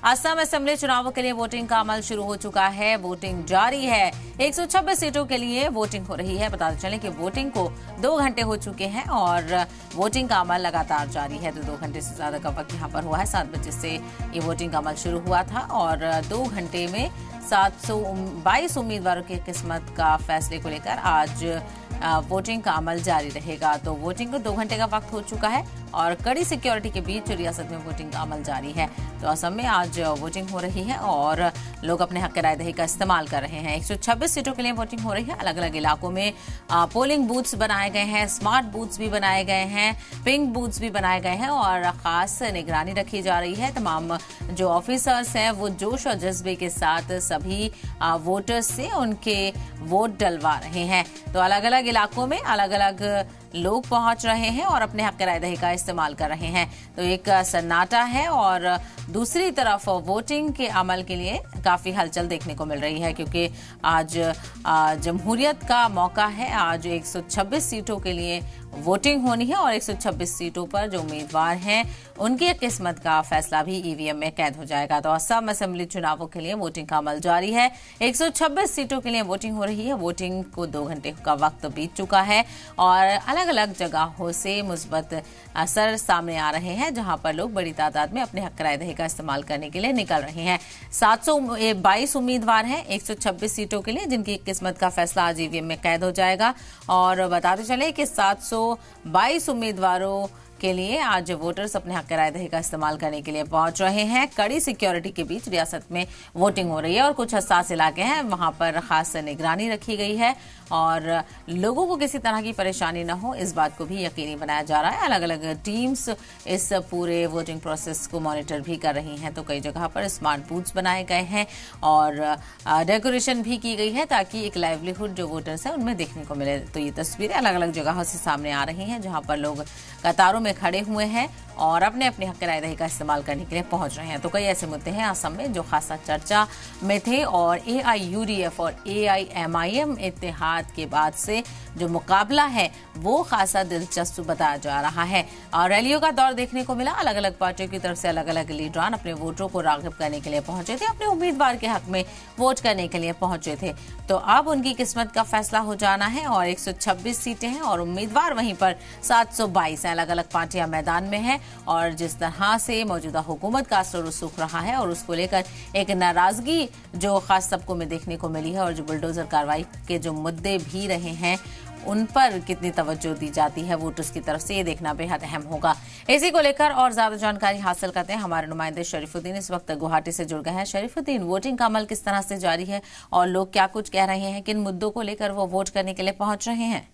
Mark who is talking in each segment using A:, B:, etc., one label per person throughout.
A: Assam assembly चुनावों के लिए वोटिंग का अमल शुरू हो चुका है। वोटिंग जारी है। 126 सीटों के लिए वोटिंग हो रही है। बताते चलें कि वोटिंग को 2 घंटे हो चुके हैं और वोटिंग का अमल लगातार जारी है। तो 2 घंटे से ज्यादा का वक्त यहाँ पर हुआ है। 7 बजे से ये वोटिंग का अमल शुरू हुआ था और 2 घंटे में 722 उम्मीदवारों की किस्मत का फैसले को लेकर आज वोटिंग का अमल जारी रहेगा। तो वोटिंग को 2 घंटे का वक्त हो चुका है और कड़ी सिक्योरिटी के बीच रियासत में वोटिंग का अमल जारी है। तो असम में आज वोटिंग हो रही है और लोग अपने हक राय दही का इस्तेमाल कर रहे हैं। 126 सीटों के लिए वोटिंग हो रही है। अलग अलग इलाकों में पोलिंग बूथ्स बनाए गए हैं, स्मार्ट बूथ्स भी बनाए गए हैं, पिंक बूथ्स भी बनाए गए हैं और खास निगरानी रखी जा रही है। तमाम जो ऑफिसर्स हैं वो जोश और जज्बे के साथ सभी वोटर्स से उनके वोट डलवा रहे हैं। तो अलग अलग इलाकों में अलग अलग लोग पहुंच रहे हैं और अपने हक राय दही का इस्तेमाल कर रहे हैं। तो एक सन्नाटा है और दूसरी तरफ वोटिंग के अमल के लिए काफी हलचल देखने को मिल रही है क्योंकि आज जमहूरियत का मौका है। आज 126 सीटों के लिए वोटिंग होनी है और 126 सीटों पर जो उम्मीदवार हैं उनकी किस्मत का फैसला भी ईवीएम में कैद हो जाएगा। तो असम असेंबली चुनावों के लिए वोटिंग का अमल जारी है। 126 सीटों के लिए वोटिंग हो रही है। वोटिंग को 2 घंटे का वक्त बीत चुका है और अलग अलग जगहों से मुस्बत असर सामने आ रहे हैं जहां पर लोग बड़ी तादाद में अपने हक राय दही का इस्तेमाल करने के लिए निकल रहे हैं। 722 उम्मीदवार हैं 126 सीटों के लिए जिनकी किस्मत का फैसला आज ईवीएम में कैद हो जाएगा। और बताते चले कि 722 उम्मीदवारों के लिए आज वोटर्स अपने हक राय दही का इस्तेमाल करने के लिए पहुंच रहे हैं। कड़ी सिक्योरिटी के बीच रियासत में वोटिंग हो रही है और कुछ हसास इलाके हैं वहां पर खास निगरानी रखी गई है और लोगों को किसी तरह की परेशानी न हो इस बात को भी यकीनी बनाया जा रहा है। अलग अलग टीम्स इस पूरे वोटिंग प्रोसेस को मॉनिटर भी कर रही हैं। तो कई जगह पर स्मार्ट बूथ्स बनाए गए हैं और डेकोरेशन भी की गई है ताकि एक लाइवलीहुड जो वोटर्स है उनमें देखने को मिले। तो ये तस्वीरें अलग अलग जगहों से सामने आ रही हैं जहां पर लोग कतारों में खड़े हुए हैं और अपने अपने हक राय दही का इस्तेमाल करने के लिए पहुंच रहे हैं। तो कई ऐसे मुद्दे हैं असम में जो खासा चर्चा में थे और AIUDF और AIMIM इत्तेहाद के बाद से जो मुकाबला है वो खासा दिलचस्प बताया जा रहा है और रैलियों का दौर देखने को मिला। अलग अलग पार्टियों की तरफ से अलग अलग लीडरान अपने वोटरों को राग़िब करने के लिए पहुंचे थे, अपने उम्मीदवार के हक में वोट करने के लिए पहुंचे थे। तो अब उनकी किस्मत का फैसला हो जाना है और 126 सीटें हैं और उम्मीदवार वहीं पर 722 हैं। अलग अलग पार्टियां मैदान में हैं और जिस तरह से मौजूदा हुकूमत का असर रसूख रहा है और उसको लेकर एक नाराजगी जो खास तबकों में देखने को मिली है और जो बुलडोजर कार्रवाई के जो मुद्दे भी रहे हैं उन पर कितनी तवज्जो दी जाती है वोटर्स की तरफ से ये देखना बेहद अहम होगा। इसी को लेकर और ज्यादा जानकारी हासिल करते हैं हमारे नुमाइंदे शरीफुद्दीन इस वक्त गुवाहाटी से जुड़ गए हैं। शरीफुद्दीन, वोटिंग का अमल किस तरह से जारी है और लोग क्या कुछ कह रहे हैं, किन मुद्दों को लेकर वो वोट करने के लिए पहुंच रहे हैं?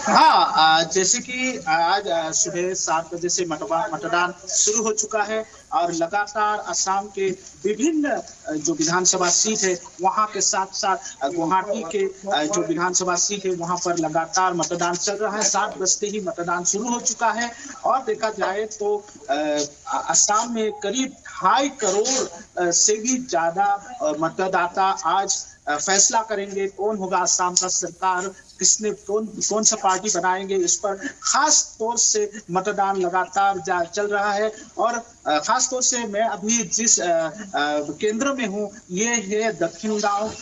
B: हाँ, जैसे कि आज सुबह 7 बजे से मतदान शुरू हो चुका है और लगातार असम के विभिन्न जो विधानसभा सीट है वहां के साथ साथ गुवाहाटी के जो विधानसभा सीट है वहां पर लगातार मतदान चल रहा है। 7 बजते ही मतदान शुरू हो चुका है और देखा जाए तो असम में करीब 2.5 करोड़ से भी ज्यादा मतदाता आज फैसला करेंगे कौन होगा असम का सरकार, किसने कौन सा पार्टी बनाएंगे। इस पर खास तौर से मतदान लगातार चल रहा है और खास तौर से मैं अभी जिस केंद्र में हूँ ये है दक्षिण गांव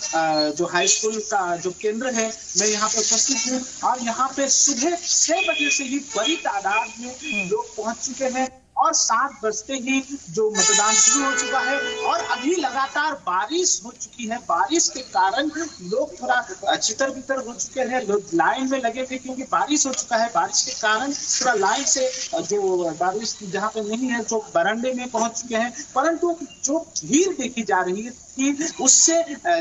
B: जो हाई स्कूल का जो केंद्र है, मैं यहाँ पे उपस्थित हूँ और यहाँ पे सुबह 6 बजे से ही बड़ी तादाद में लोग पहुंच चुके हैं और 7 बजते ही जो मतदान शुरू हो चुका है और अभी लगातार बारिश हो चुकी है। बारिश के कारण लोग थोड़ा छितर-बितर हो चुके हैं, लोग लाइन में लगे थे क्योंकि बारिश हो चुका है। बारिश के कारण थोड़ा लाइन से जो बारिश जहाँ पे नहीं है जो बरामदे में पहुंच चुके हैं, परंतु जो भीड़ देखी जा रही है कि उससे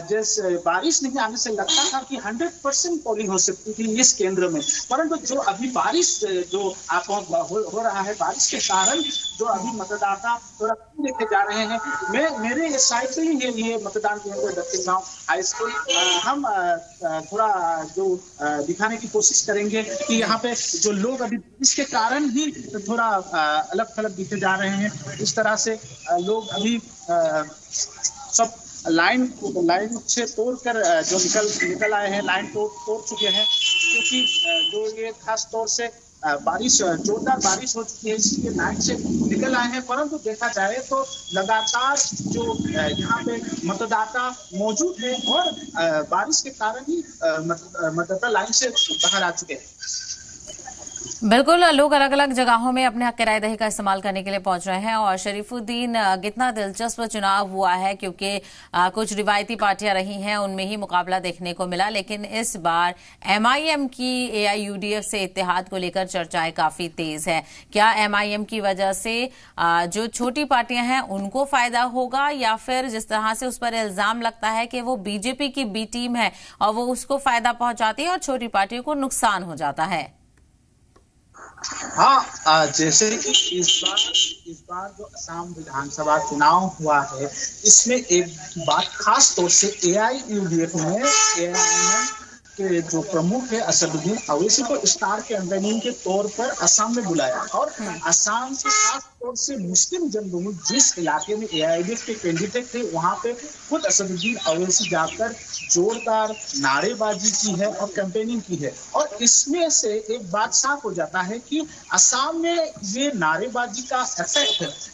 B: जैसे बारिश नहीं आने से लगता था कि 100% पोलिंग हो सकती थी इस केंद्र में, परंतु जो अभी बारिश जो हो रहा है बारिश के कारण जो अभी मतदाता थोड़ा देखे जा रहे हैं। मेरे इस साइड से ही ये मतदान केंद्र दक्षिण गांव हाई स्कूल हम थोड़ा जो दिखाने की कोशिश करेंगे कि यहाँ पे जो लोग अभी इसके कारण ही थोड़ा अलग थलग दिखे जा रहे हैं। इस तरह से लोग अभी सब लाइन से तोड़कर जो निकल आए हैं, लाइन तोड़ चुके हैं क्योंकि जो ये खास तौर से बारिश जोरदार बारिश हो चुकी है, इसलिए लाइन से निकल आए हैं। परंतु देखा जाए तो लगातार जो यहाँ पे मतदाता मौजूद है और बारिश के कारण ही मतदाता लाइन से बाहर आ चुके हैं।
A: बिल्कुल, लोग अलग अलग जगहों में अपने हक की राय दही का इस्तेमाल करने के लिए पहुंच रहे हैं। और शरीफुद्दीन, कितना दिलचस्प चुनाव हुआ है, क्योंकि कुछ रिवायती पार्टियां रही हैं, उनमें ही मुकाबला देखने को मिला। लेकिन इस बार एमआईएम की एआईयूडीएफ से इत्तेहाद को लेकर चर्चाएं काफी तेज है। क्या एमआईएम की वजह से जो छोटी पार्टियां हैं उनको फायदा होगा, या फिर जिस तरह से उस पर इल्जाम लगता है कि वो बीजेपी की बी टीम है और वो उसको फायदा पहुंचाती है और छोटी पार्टियों को नुकसान हो जाता है?
B: हाँ, जैसे कि इस बार जो असम विधानसभा चुनाव हुआ है, इसमें एक बात खास तौर से एआईयूडीएफ ने एआईएमएम के जो प्रमुख है असदुद्दीन अवैसी को स्टार कैंपेनिंग के तौर पर असम में बुलाया। और असम के खास तौर से मुस्लिम जनबहुल जिस इलाके में एआईयूडीएफ के कैंडिडेट थे, वहां पे खुद असदुद्दीन अवैसी जाकर जोरदार नारेबाजी की है और कैंपेनिंग की है। और इसमें से एक बात साफ हो जाता है कि असम में ये नारेबाजी का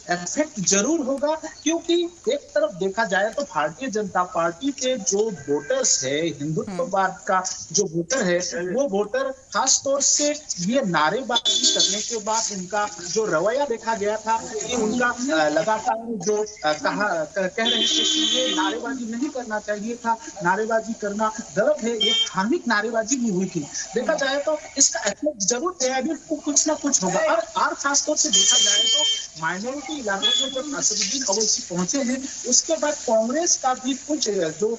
B: इफेक्ट जरूर होगा, क्योंकि एक तरफ देखा जाए तो भारतीय जनता पार्टी के जो वोटर्स है, हिंदुत्ववाद का जो वोटर है, वो वोटर खास तौर से ये नारेबाजी करने के बाद इनका जो रवैया देखा गया था कि उनका लगातार जो कह रहे थे कि ये नारेबाजी नहीं करना चाहिए था, नारेबाजी करना गलत है, ये धार्मिक नारेबाजी भी हुई थी। देखा जाए तो इसका इफेक्ट जरूर एआईयूडीएफ को कुछ ना कुछ होगा। और खास तौर से देखा जाए तो माइनॉरिटी इलाकों में जब असदुद्दीन अवैसी पहुंचे हैं, उसके बाद कांग्रेस का भी कुछ जो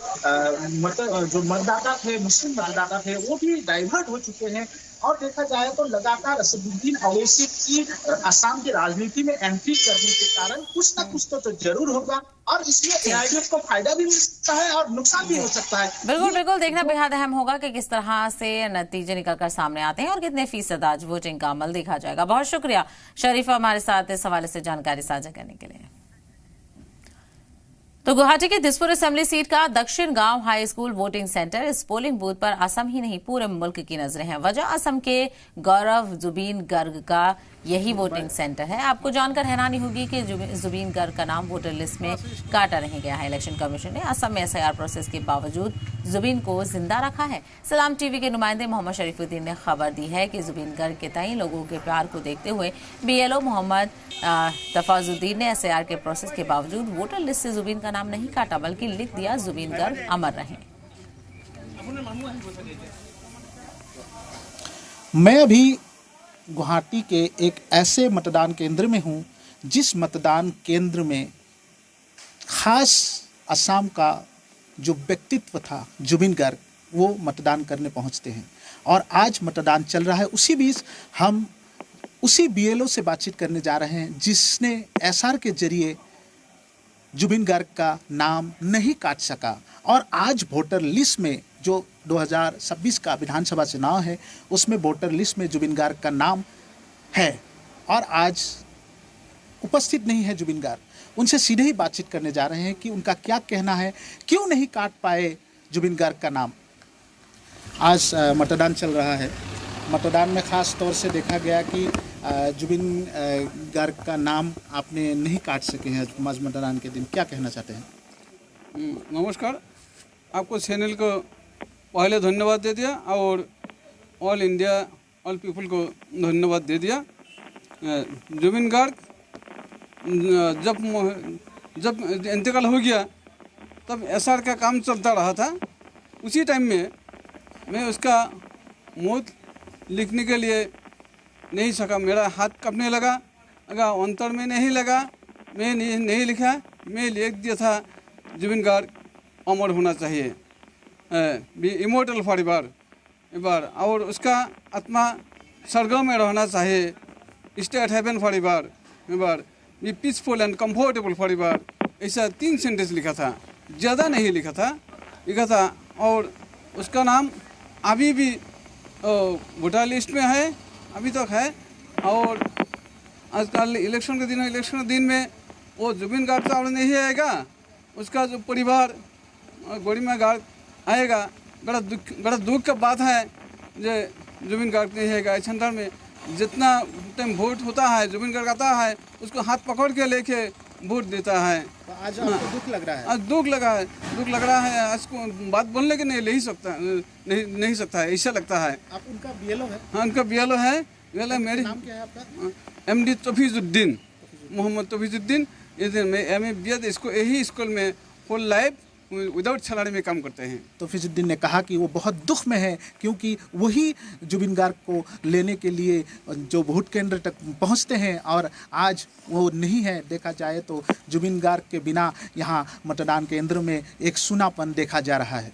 B: मतदाता थे, मुस्लिम मतदाता थे, वो भी डाइवर्ट हो चुके हैं। और देखा जाए तो लगातार असदुद्दीन अवैसी की असम की राजनीति में एंट्री करने के कारण कुछ ना कुछ तो जरूर होगा, और इसमें एआईयूडीएफ को फायदा भी मिल सकता है और नुकसान भी हो सकता है।
A: बिल्कुल बिल्कुल, देखना बेहद अहम होगा कि किस तरह से नतीजे निकलकर सामने आते हैं और कितने फीसद आज वोटिंग का अमल देखा जाएगा। बहुत शुक्रिया शरीफा, हमारे साथ इस हवाले से जानकारी साझा करने के लिए। तो गुवाहाटी के दिसपुर असेंबली सीट का दक्षिण गांव हाई स्कूल वोटिंग सेंटर, इस पोलिंग बूथ पर असम ही नहीं पूरे मुल्क की नजरें हैं। वजह असम के गौरव जुबीन गर्ग का यही वोटिंग सेंटर है। आपको जानकर हैरानी होगी कि जुबीन गर्ग का नाम वोटर लिस्ट में काटा नहीं गया है। इलेक्शन कमीशन ने असम में एसआईआर प्रोसेस के बावजूद जुबीन को जिंदा रखा है। सलाम टीवी के नुमाइंदे मोहम्मद शरीफुद्दीन ने खबर दी है कि जुबीन गर्ग के तई लोगों के प्यार को देखते हुए बीएलओ मोहम्मद तफाजुद्दीन ने एसआईआर के प्रोसेस के बावजूद वोटर लिस्ट से जुबीन का नाम नहीं काटा, बल्कि लिख दिया जुबीन गर्ग अमर रहे।
C: मैं अभी गुवाहाटी के एक ऐसे मतदान केंद्र में हूं, जिस मतदान केंद्र में खास असम का जो व्यक्तित्व था जुबीन गर्ग, वो मतदान करने पहुंचते हैं। और आज मतदान चल रहा है। उसी बीच हम उसी बीएलओ से बातचीत करने जा रहे हैं जिसने एसआर के जरिए जुबीन गर्ग का नाम नहीं काट सका। और आज वोटर लिस्ट में जो 2026 का विधानसभा चुनाव है, उसमें वोटर लिस्ट में जुबीन गर्ग का नाम है और आज उपस्थित नहीं है जुबीन गर्ग। उनसे सीधे ही बातचीत करने जा रहे हैं कि उनका क्या कहना है, क्यों नहीं काट पाए जुबीन गर्ग का नाम। आज मतदान चल रहा है। मतदान में खास तौर से देखा गया कि जुबीन गर्ग का नाम आपने नहीं काट सके हैं आज मतदान के दिन। क्या कहना चाहते हैं?
D: नमस्कार, आपको चैनल को पहले धन्यवाद दे दिया और ऑल इंडिया ऑल पीपल को धन्यवाद दे दिया। जुबीन गर्ग जब इंतकाल हो गया तब एसआर का काम चलता रहा था। उसी टाइम में मैं उसका मौत लिखने के लिए नहीं सका, मेरा हाथ कांपने लगा। अगर अंतर में नहीं लगा, मैं नहीं लिखा, मैं लिख दिया था जुबीन गर्ग अमर होना चाहिए, बी इमोर्टल फॉर एवर, और उसका आत्मा स्वर्ग में रहना चाहिए, stay at heaven forever, be peaceful and comfortable forever. ऐसा 3 सेंटेंस लिखा था, ज़्यादा नहीं लिखा था। और उसका नाम अभी भी वोटर लिस्ट में है, अभी तक है। और आजकल इलेक्शन के दिन में वो जुबीन गर्ग तो नहीं आएगा, उसका जो परिवार गोरिमा गर्ग आएगा। बड़ा दुख का बात है जो जुबीन गर्ग नहीं आएगा। इस सेंटर में जितना टाइम वोट होता है जुबिन गर्ग आता है उसको हाथ पकड़ के लेके वोट देता है।
C: तो आज आपको दुख लग रहा है?
D: आज दुख लग रहा है। आज को बात बोलने के नहीं सकता है, ऐसा लगता है।
C: आप उनका बीएलओ है?
D: हाँ, उनका बीएलओ है। मेरी
C: नाम क्या है आपका?
D: एमडी तफीजुद्दीन, मोहम्मद तफीजुद्दीन। मैं एमए बीएड इसको यही स्कूल में फुल लाइफ विदाउट सैलरी में काम करते हैं।
C: तो तफीजुद्दीन ने कहा कि वो बहुत दुख में है क्योंकि वही जुबिन गार्ग को लेने के लिए जो वोट केंद्र तक पहुंचते हैं और आज वो नहीं है। देखा जाए तो जुबिन गार्ग के बिना यहाँ मतदान केंद्र में एक सूनापन देखा जा रहा है।